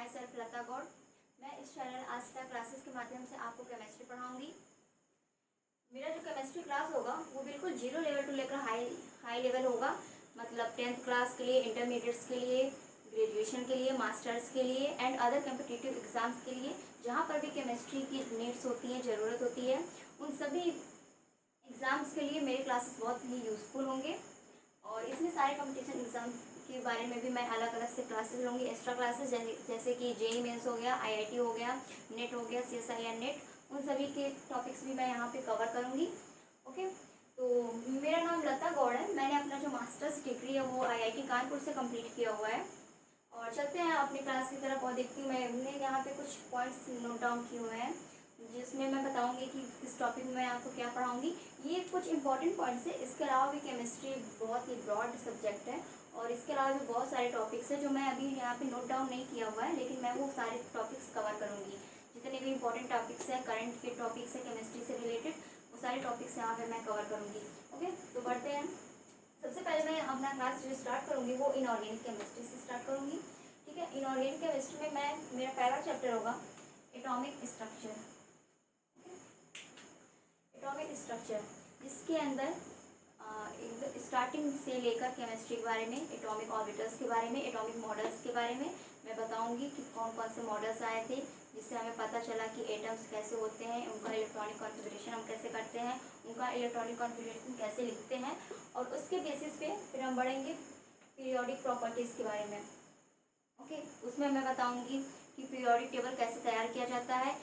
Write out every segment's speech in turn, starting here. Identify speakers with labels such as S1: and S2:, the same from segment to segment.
S1: Self लता गौड़। मैं इस channel आस्था classes के माध्यम से आपको केमिस्ट्री पढ़ाऊंगी। मेरा जो केमिस्ट्री क्लास होगा वो बिल्कुल जीरो लेवल टू लेकर हाई लेवल होगा। मतलब 10th क्लास के लिए, इंटरमीडिएट्स के लिए, ग्रेजुएशन के लिए, मास्टर्स के लिए एंड अदर कम्पिटिटिव एग्ज़ाम्स के लिए जहाँ पर भी केमिस्ट्री की नीड्स होती हैं, ज़रूरत होती है, उन सभी एग्ज़ाम्स के लिए मेरे क्लासेस बहुत ही यूज़फुल होंगे। और इसमें सारे कंपटीशन एग्ज़ाम के बारे में भी मैं अलग अलग से क्लासेस लूँगी, एक्स्ट्रा क्लासेस, जैसे कि जेईई मेंस हो गया, आईआईटी हो गया, नेट हो गया, सीएसआईआर नेट, उन सभी के टॉपिक्स भी मैं यहाँ पे कवर करूँगी। ओके, तो मेरा नाम लता गौड़ है। मैंने अपना जो मास्टर्स डिग्री है वो आईआईटी कानपुर से कंप्लीट किया हुआ है। और चलते हैं अपनी क्लास की तरफ और देखती हूँ। मैंने यहाँ पे कुछ पॉइंट्स नोट डाउन किए हुए हैं जिसमें मैं बताऊंगी कि किस टॉपिक में मैं आपको क्या पढ़ाऊंगी। ये कुछ इंपॉर्टेंट पॉइंट्स है। इसके अलावा भी केमिस्ट्री बहुत ही ब्रॉड सब्जेक्ट है और इसके अलावा भी बहुत सारे टॉपिक्स हैं जो मैं अभी यहाँ पे नोट डाउन नहीं किया हुआ है, लेकिन मैं वो सारे टॉपिक्स कवर करूँगी। जितने भी इंपॉर्टेंट टॉपिक्स हैं, करंट के टॉपिक्स हैं केमिस्ट्री से रिलेटेड, वो सारे टॉपिक्स यहाँ पर मैं कवर करूँगी। ओके, तो बढ़ते हैं। सबसे पहले मैं अपना क्लास जो स्टार्ट करूँगी वो इनऑर्गेनिक केमिस्ट्री से स्टार्ट करूँगी। ठीक है, इनऑर्गेनिक केमिस्ट्री में मेरा पहला चैप्टर होगा एटॉमिक स्ट्रक्चर। एटॉमिक स्ट्रक्चर, जिसके अंदर स्टार्टिंग से लेकर केमिस्ट्री के बारे में, एटॉमिक ऑर्बिटल्स के बारे में, एटॉमिक मॉडल्स के बारे में मैं बताऊंगी कि कौन कौन से मॉडल्स आए थे, जिससे हमें पता चला कि एटम्स कैसे होते हैं, उनका इलेक्ट्रॉनिक कॉन्फ़िगरेशन हम कैसे करते हैं, उनका इलेक्ट्रॉनिक कॉन्फ़िगरेशन कैसे लिखते हैं, और उसके बेसिस पे फिर हम बढ़ेंगे पीरियोडिक प्रॉपर्टीज़ के बारे में। ओके, उसमें मैं बताऊंगी कि पीरियोडिक टेबल कैसे तैयार किया जाता है,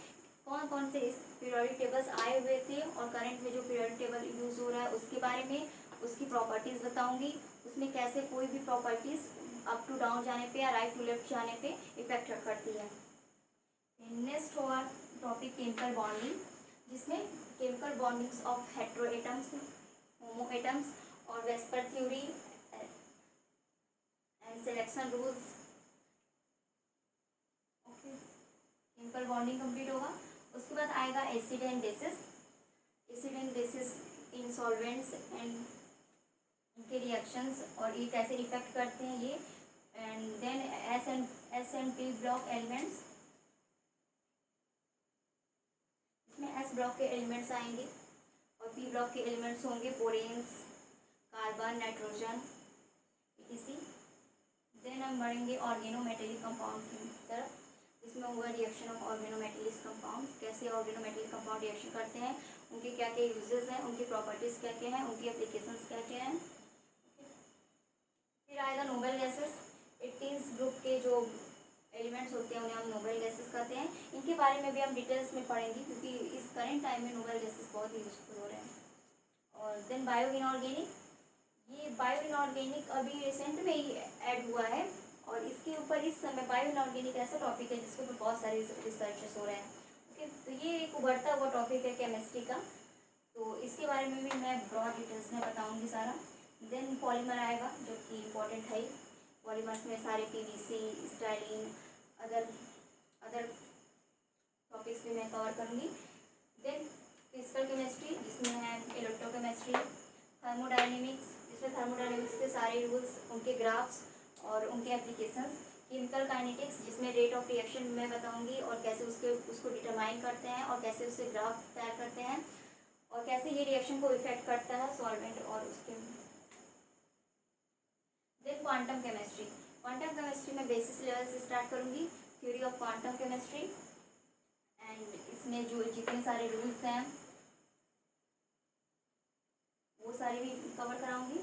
S1: कौन कौन से इस पीरियोडिक टेबल्स आए हुए थे और करंट में जो पीरियोडिक टेबल यूज़ हो रहा है उसके बारे में, उसकी प्रॉपर्टीज़ बताऊंगी, उसमें कैसे कोई भी प्रॉपर्टीज़ अप टू डाउन जाने पे या राइट टू लेफ्ट जाने पे इफेक्ट करती है। नेक्स्ट होगा टॉपिक केमिकल बॉन्डिंग, जिसमें chemical bondings of hetero atoms, homo atoms और VSEPR theory and selection rules. Okay, chemical bonding complete होगा। उसके बाद आएगा acid and bases, acid and bases in solvents and उनके रिएक्शंस और ये कैसे इफेक्ट करते हैं ये। And then s and p block elements, इसमें एस ब्लॉक के एलिमेंट्स आएंगे और पी ब्लॉक के एलिमेंट्स होंगे boranes, carbon, nitrogen, etc। Then हम बढ़ेंगे ऑर्गेनोमेटेलिक कंपाउंड की तरफ। इसमें होगा रिएक्शन ऑफ ऑर्गेनोमेटेलिक कंपाउंड, कैसे ऑर्गेनोमेटेलिक कंपाउंड रिएक्शन करते हैं, उनके क्या क्या यूजेस हैं, उनकी प्रॉपर्टीज़ क्या क्या हैं, उनकी एप्लीकेशंस क्या क्या हैं। फिर आएगा नोबल गैसेस। 18 ग्रुप के जो एलिमेंट्स होते हैं उन्हें हम नोबल गैसेस कहते हैं। इनके बारे में भी हम डिटेल्स में पढ़ेंगे क्योंकि इस करेंट टाइम में नोबल गैसेस बहुत ही यूजफुल हो रहे हैं। और देन बायो इनऑर्गेनिक, ये बायो इनऑर्गेनिक अभी रिसेंट में ही ऐड हुआ है और इसके ऊपर इस समय बायो इनऑर्गेनिक ऐसा टॉपिक है जिसके ऊपर बहुत सारे रिसर्चेस हो रहे हैं। ओके, तो ये एक उभरता हुआ टॉपिक है केमिस्ट्री का, तो इसके बारे में भी मैं ब्रॉड डिटेल्स में बताऊंगी सारा। देन पॉलीमर आएगा जो कि इम्पोर्टेंट है। पॉलीमर्स में सारे पीवीसी, स्टाइलिन, अदर टॉपिक्स भी मैं कवर करूँगी। देन फिजिकल केमिस्ट्री, जिसमें है इलेक्ट्रोकेमिस्ट्री, थर्मोडायनेमिक्स, जिसमें थर्मोडायनेमिक्स के सारे रूल्स, उनके ग्राफ्स और उनके एप्लीकेशंस। केमिकल काइनेटिक्स, जिसमें रेट ऑफ रिएक्शन मैं बताऊंगी और कैसे उसको डिटरमाइन करते हैं और कैसे उससे ग्राफ तैयार करते हैं और कैसे ये रिएक्शन को इफेक्ट करता है सॉल्वेंट और उसके। Then quantum chemistry, quantum chemistry में बेसिस लेवल से स्टार्ट करूंगी, theory of quantum chemistry, and इसमें जो जितने सारे रूल्स हैं वो सारे भी कवर कराऊंगी।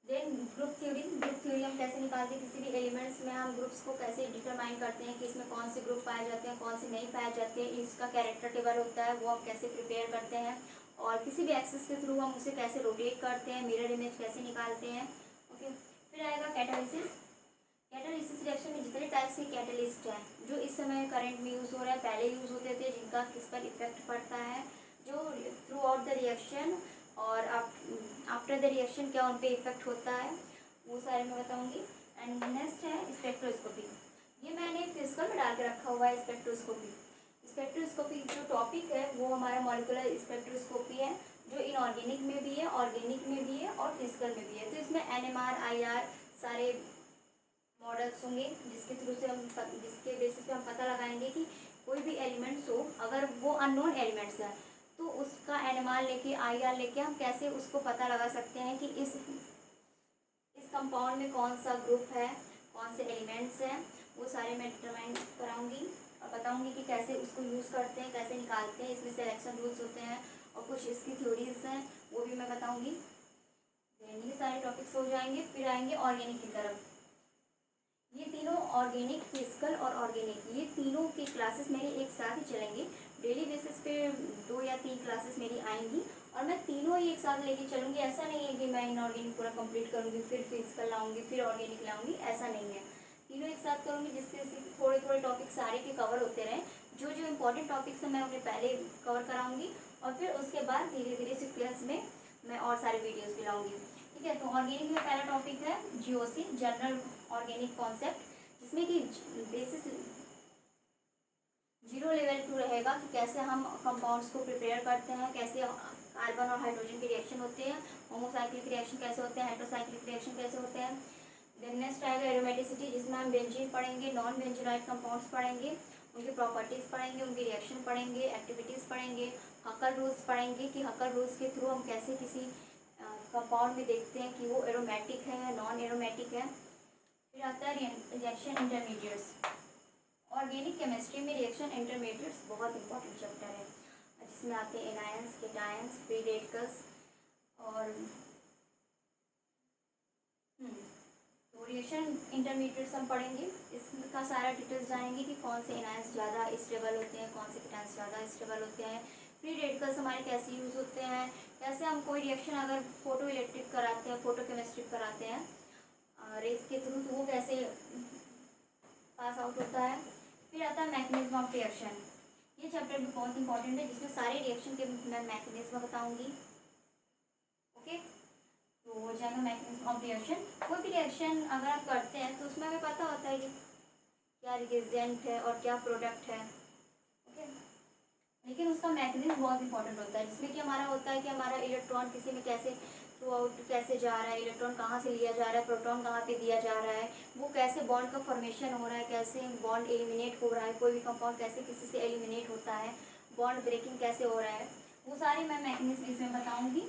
S1: देन ग्रुप थ्योरी हम कैसे निकालते हैं, किसी भी एलिमेंट्स में हम ग्रुप्स को कैसे डिटरमाइन करते हैं कि इसमें कौन से ग्रुप पाए जाते हैं, कौन से नहीं पाए जाते हैं, इसका कैरेक्टर टेबल होता है वो हम कैसे प्रिपेयर करते हैं और किसी भी एक्सेस के थ्रू हम उसे कैसे रोटेट करते हैं, मिरर इमेज कैसे निकालते हैं। ओके, फिर आएगा कैटालिसिस। कैटालिसिस रिएक्शन में जितने टाइप्स के कैटलिस्ट हैं जो इस समय करंट में यूज़ हो रहा है, पहले यूज़ होते थे, जिनका किस पर इफेक्ट पड़ता है, जो थ्रू आउट द रिएक्शन और आफ्टर द रिएक्शन क्या उन पर इफेक्ट होता है, वो सारे मैं बताऊंगी। एंड नेक्स्ट है स्पेक्ट्रोस्कोपी, ये मैंने फिजिकल में डाल के रखा हुआ है। स्पेक्ट्रोस्कोपी जो टॉपिक है वो हमारा मॉलिक्यूलर स्पेक्ट्रोस्कोपी है, जो इनऑर्गेनिक में भी है, ऑर्गेनिक में भी है और फिजिकल में भी है। तो इसमें NMR, IR सारे मॉडल्स मेथड्स होंगे जिसके थ्रू से जिसके बेसिस पे हम पता लगाएंगे कि कोई भी एलिमेंट्स हो, अगर वो अननोन एलिमेंट्स है तो उसका एनएमआर लेके आईआर लेके हम कैसे उसको पता लगा सकते हैं कि इस कंपाउंड में कौन सा ग्रुप है, कौन से एलिमेंट्स हैं, वो सारे मैं डिटरमाइन कराऊंगी और बताऊंगी कि कैसे उसको यूज़ करते हैं, कैसे निकालते हैं, इसमें सिलेक्शन रूल्स होते हैं और कुछ इसकी थ्योरीज हैं वो भी मैं बताऊंगी। ये सारे टॉपिक्स हो जाएंगे। फिर आएंगे ऑर्गेनिक की तरफ। ये तीनों ऑर्गेनिक, फिजिकल और ऑर्गेनिक, ये तीनों की क्लासेस मेरे एक साथ ही चलेंगे। डेली बेसिस पे 2 या 3 क्लासेस मेरी आएंगी और मैं तीनों ही एक साथ लेके चलूँगी। ऐसा नहीं है कि मैं इनऑर्गेनिक पूरा कंप्लीट करूँगी फिर फिजिकल लाऊंगी फिर ऑर्गेनिक लाऊंगी, ऐसा नहीं है। तीनों एक साथ करूँगी जिससे थोड़े थोड़े टॉपिक सारे के कवर होते रहें। जो जो इम्पोर्टेंट टॉपिक्स हैं मैं उन्हें पहले कवर कराऊँगी और फिर उसके बाद धीरे धीरे सीक्वेंस में मैं और सारे वीडियोज़ भी लाऊँगी। ठीक है, तो ऑर्गेनिक में पहला टॉपिक है जीओसी, जनरल ऑर्गेनिक कॉन्सेप्ट, जिसमें कि बेसिस 0 लेवल 2 रहेगा कि कैसे हम कंपाउंड्स को प्रिपेयर करते हैं, कैसे कार्बन और हाइड्रोजन के रिएक्शन होते हैं, होमोसाइक्लिक रिएक्शन कैसे होते हैं, हेटेरोसाइक्लिक रिएक्शन कैसे होते हैं। देन नेक्स्ट आएगा एरोमेटिसिटी, जिसमें हम बेंजीन पढ़ेंगे, नॉन बेंजीनाइट कंपाउंड्स पढ़ेंगे, उनकी प्रॉपर्टीज़ पढ़ेंगे, उनकी रिएक्शन पढ़ेंगे, एक्टिविटीज़ पढ़ेंगे, हकर रूल्स पढ़ेंगे कि हकर रूल्स के थ्रू हम कैसे किसी कंपाउंड में देखते हैं कि वो एरोमेटिक है या नॉन एरोमेटिक है। फिर आता है रिएक्शन इंटरमीडिएट्स। ऑर्गेनिक केमिस्ट्री में रिएक्शन इंटरमीडिएट्स बहुत इंपॉर्टेंट चैप्टर है, जिसमें आते हैं एनायंस, केटायंस, फ्री रेडिकल्स और तो रिएक्शन इंटरमीडिएट्स हम पढ़ेंगे। इसका सारा डिटेल्स जानेंगे कि कौन से एनायंस ज़्यादा स्टेबल होते हैं, कौन से केटायंस ज़्यादा स्टेबल होते हैं, फ्री रेडिकल्स हमारे कैसे यूज़ होते हैं, कैसे हम कोई रिएक्शन अगर फोटो इलेक्ट्रिक कराते हैं, फोटो केमिस्ट्री कराते हैं रेस के थ्रू, तो वो कैसे पास आउट होता है। फिर आता है मैकेनिज्म ऑफ रिएक्शन। ये चैप्टर भी बहुत इंपॉर्टेंट है, जिसमें सारे रिएक्शन के मैं मैकेनिज्म बताऊंगी। ओके, तो हो जाएगा मैकेनिज्म ऑफ रिएक्शन। कोई भी रिएक्शन अगर आप करते हैं तो उसमें हमें पता होता है कि क्या रिएजेंट है और क्या प्रोडक्ट है। ओके, लेकिन उसका मैकेनिज्म बहुत इंपॉर्टेंट होता है, जिसमें कि हमारा होता है कि हमारा इलेक्ट्रॉन किसी में कैसे थ्रू आउट कैसे जा रहा है, इलेक्ट्रॉन कहाँ से लिया जा रहा है, प्रोटॉन कहाँ पे दिया जा रहा है, वो कैसे बॉन्ड का फॉर्मेशन हो रहा है, कैसे बॉन्ड एलिमिनेट हो रहा है, कोई भी कंपाउंड कैसे किसी से एलिमिनेट होता है, बॉन्ड ब्रेकिंग कैसे हो रहा है, वो सारी मैं मैकेनिज्म इसमें बताऊँगी।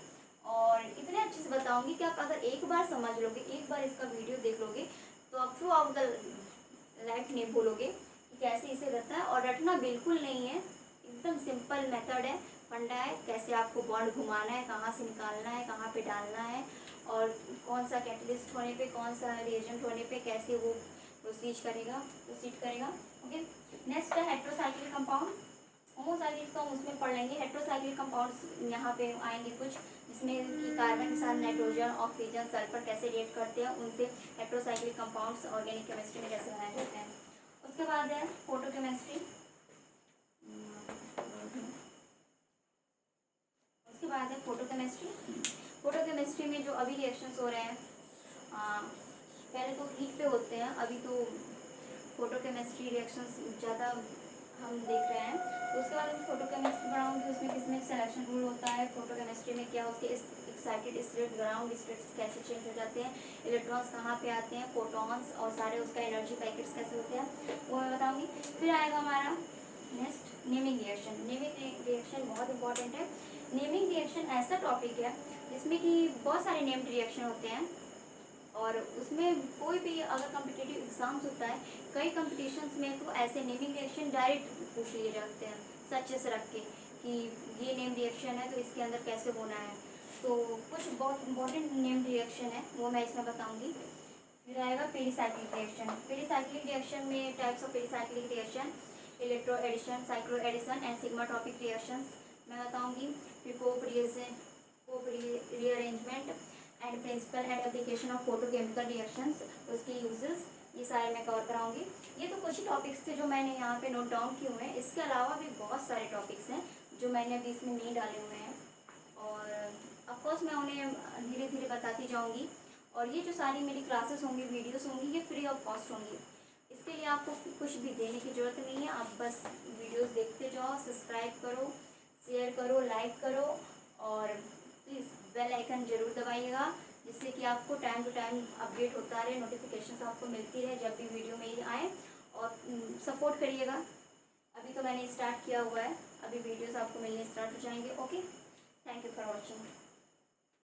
S1: और इतने अच्छे से बताऊँगी कि आप अगर एक बार समझ लोगे, एक बार इसका वीडियो देख लोगे, तो आप थ्रू आउट द लाइफ नहीं भूलोगे कि कैसे इसे रखना है। और रटना बिल्कुल नहीं है, एकदम सिंपल मेथड है, फंडा है, कैसे आपको बॉन्ड घुमाना है, कहाँ से निकालना है, कहाँ पे डालना है, और कौन सा कैटलिस्ट होने पे, कौन सा रिएजेंट होने पे कैसे वो प्रोसीड करेगा। ओके, नेक्स्ट है हेटेरोसाइक्लिक कंपाउंड। होमोसाइक्लिक तो हम उसमें पढ़ लेंगे। हेटेरोसाइक्लिक कंपाउंड्स यहाँ पे आएंगे कुछ, जिसमें कि कार्बन के साथ नाइट्रोजन, ऑक्सीजन, सल्फर कैसे रिएक्ट करते हैं, उनसे हेटेरोसाइक्लिक कंपाउंड्स ऑर्गेनिक केमिस्ट्री में कैसे बनाए जाते हैं। उसके बाद है फोटोकेमिस्ट्री। उसके बाद है फोटोकेमिस्ट्री। फोटोकेमिस्ट्री में जो अभी रिएक्शंस हो रहे हैं, पहले तो हीट पे होते हैं, अभी तो फोटोकेमिस्ट्री रिएक्शंस ज़्यादा हम देख रहे हैं। तो उसके बाद फोटोकेमिस्ट्री पढ़ाऊँगी, उसमें किसमें सिलेक्शन रूल होता है, फोटोकेमिस्ट्री में क्या उसके एक्साइटेड स्टेट, ग्राउंड स्टेट्स कैसे चेंज हो जाते हैं, इलेक्ट्रॉन्स कहाँ पे आते हैं, फोटॉन्स, और सारे उसका एनर्जी पैकेट्स कैसे होते हैं, वो मैं बताऊँगी। फिर आएगा हमारा next naming reaction. Naming reaction बहुत इंपॉर्टेंट है। नेमिंग रिएक्शन ऐसा टॉपिक है जिसमें कि बहुत सारे नेम्ड रिएक्शन होते हैं, और उसमें कोई भी अगर कॉम्पिटिटिव एग्जाम्स होता है, कई कॉम्पिटिशन्स में तो ऐसे नेमिंग रिएक्शन डायरेक्ट पूछ लिए जाते हैं सच से रख के कि ये नेम रिएक्शन है तो इसके अंदर कैसे होना है। तो कुछ बहुत इंपॉर्टेंट नेम्ड रिएक्शन है वो मैं इसमें बताऊंगी। फिर आएगा पेरिसाइक्लिक रिएक्शन। पेरिसाइक्लिक रिएक्शन में types of pericyclic reaction, electro addition, cyclo addition and sigmatropic reactions मैं बताऊंगी। फिर Cope rearrangement and principle and application of photochemical reactions, उसके यूजेस, ये सारे मैं कवर कराऊंगी। ये तो कुछ ही टॉपिक्स थे जो मैंने यहाँ पे नोट डाउन किए हुए हैं। इसके अलावा भी बहुत सारे टॉपिक्स हैं जो मैंने अभी इसमें नहीं डाले हुए हैं, और ऑफकोर्स मैं उन्हें धीरे धीरे बताती जाऊँगी। और ये जो सारी मेरी क्लासेस होंगी, वीडियोस होंगी, ये फ्री ऑफ कॉस्ट होंगी। इसके लिए आपको कुछ भी देने की ज़रूरत नहीं है, आप बस वीडियोस देखते जाओ, सब्सक्राइब करो, शेयर करो, लाइक करो, और प्लीज़ बेल आइकन ज़रूर दबाइएगा, जिससे कि आपको टाइम टू टाइम अपडेट होता रहे, नोटिफिकेशन आपको मिलती रहे जब भी वीडियो मेरी आए। और सपोर्ट करिएगा। अभी तो मैंने स्टार्ट किया हुआ है, अभी वीडियोस आपको मिलने स्टार्ट हो जाएंगे। Okay, thank you for watching.